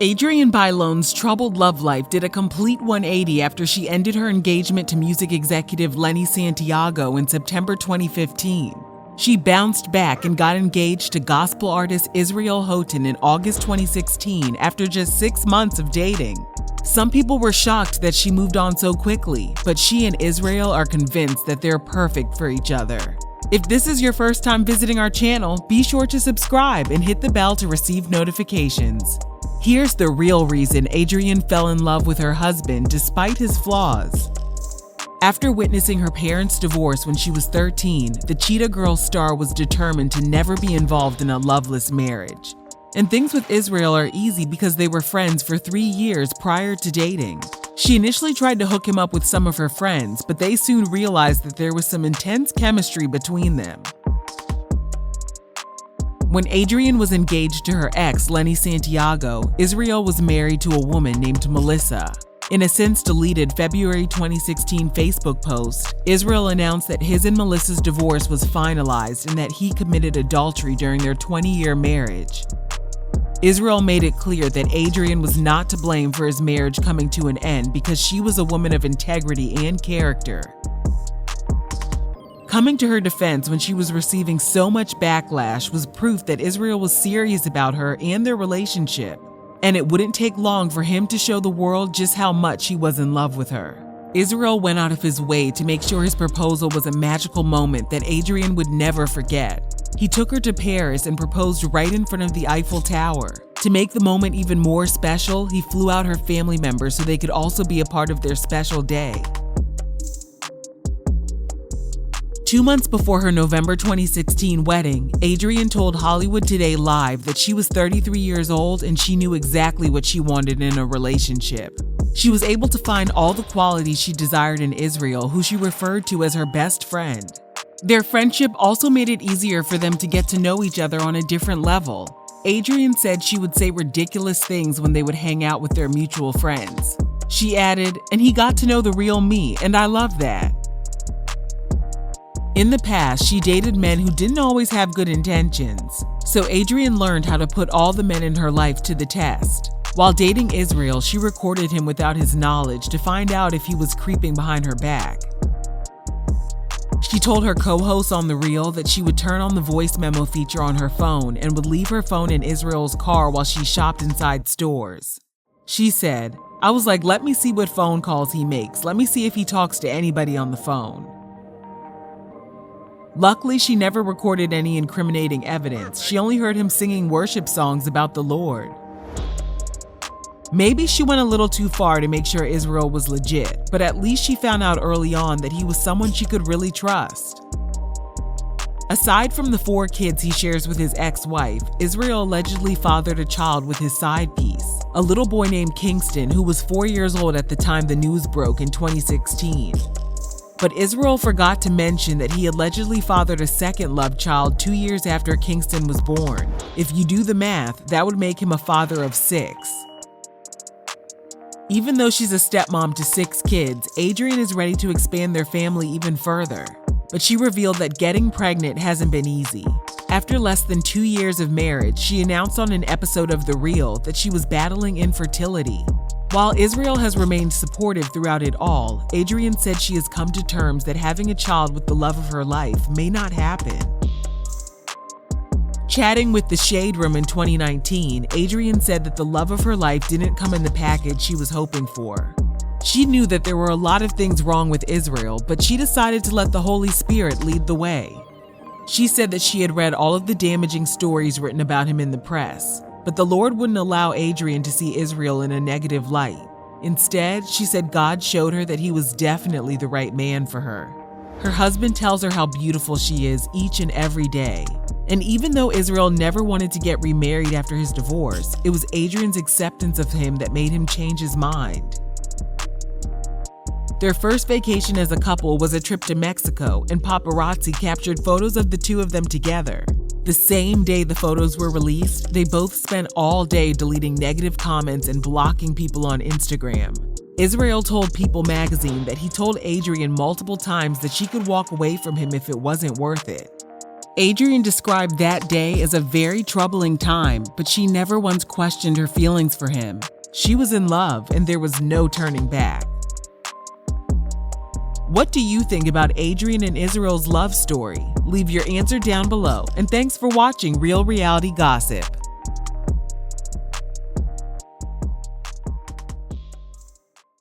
Adrienne Bailon's troubled love life did a complete 180 after she ended her engagement to music executive Lenny Santiago in September 2015. She bounced back and got engaged to gospel artist Israel Houghton in August 2016 after just 6 months of dating. Some people were shocked that she moved on so quickly, but she and Israel are convinced that they're perfect for each other. If this is your first time visiting our channel, be sure to subscribe and hit the bell to receive notifications. Here's the real reason Adrienne fell in love with her husband despite his flaws. After witnessing her parents' divorce when she was 13, the Cheetah Girls star was determined to never be involved in a loveless marriage. And things with Israel are easy because they were friends for 3 years prior to dating. She initially tried to hook him up with some of her friends, but they soon realized that there was some intense chemistry between them. When Adrienne was engaged to her ex, Lenny Santiago, Israel was married to a woman named Melissa. In a since-deleted February 2016 Facebook post, Israel announced that his and Melissa's divorce was finalized and that he committed adultery during their 20-year marriage. Israel made it clear that Adrienne was not to blame for his marriage coming to an end because she was a woman of integrity and character. Coming to her defense when she was receiving so much backlash was proof that Israel was serious about her and their relationship, and it wouldn't take long for him to show the world just how much he was in love with her. Israel went out of his way to make sure his proposal was a magical moment that Adrienne would never forget. He took her to Paris and proposed right in front of the Eiffel Tower. To make the moment even more special, he flew out her family members so they could also be a part of their special day. 2 months before her November 2016 wedding, Adrienne told Hollywood Today Live that she was 33 years old and she knew exactly what she wanted in a relationship. She was able to find all the qualities she desired in Israel, who she referred to as her best friend. Their friendship also made it easier for them to get to know each other on a different level. Adrienne said she would say ridiculous things when they would hang out with their mutual friends. She added, "And he got to know the real me, and I love that." In the past, she dated men who didn't always have good intentions, so Adrienne learned how to put all the men in her life to the test. While dating Israel, she recorded him without his knowledge to find out if he was creeping behind her back. She told her co-host on The Real that she would turn on the voice memo feature on her phone and would leave her phone in Israel's car while she shopped inside stores. She said, "I was like, let me see what phone calls he makes. Let me see if he talks to anybody on the phone." Luckily, she never recorded any incriminating evidence. She only heard him singing worship songs about the Lord. Maybe she went a little too far to make sure Israel was legit, but at least she found out early on that he was someone she could really trust. Aside from the 4 kids he shares with his ex-wife, Israel allegedly fathered a child with his side piece, a little boy named Kingston who was 4 years old at the time the news broke in 2016. But Israel forgot to mention that he allegedly fathered a second love child 2 years after Kingston was born. If you do the math, that would make him a father of 6. Even though she's a stepmom to 6 kids, Adrienne is ready to expand their family even further. But she revealed that getting pregnant hasn't been easy. After less than 2 years of marriage, she announced on an episode of The Real that she was battling infertility. While Israel has remained supportive throughout it all, Adrienne said she has come to terms that having a child with the love of her life may not happen. Chatting with The Shade Room in 2019, Adrienne said that the love of her life didn't come in the package she was hoping for. She knew that there were a lot of things wrong with Israel, but she decided to let the Holy Spirit lead the way. She said that she had read all of the damaging stories written about him in the press, but the Lord wouldn't allow Adrienne to see Israel in a negative light. Instead, she said God showed her that he was definitely the right man for her. Her husband tells her how beautiful she is each and every day. And even though Israel never wanted to get remarried after his divorce, it was Adrienne's acceptance of him that made him change his mind. Their first vacation as a couple was a trip to Mexico, and paparazzi captured photos of the two of them together. The same day the photos were released, they both spent all day deleting negative comments and blocking people on Instagram. Israel told People magazine that he told Adrienne multiple times that she could walk away from him if it wasn't worth it. Adrienne described that day as a very troubling time, but she never once questioned her feelings for him. She was in love, and there was no turning back. What do you think about Adrienne and Israel's love story? Leave your answer down below, and thanks for watching Real Reality Gossip.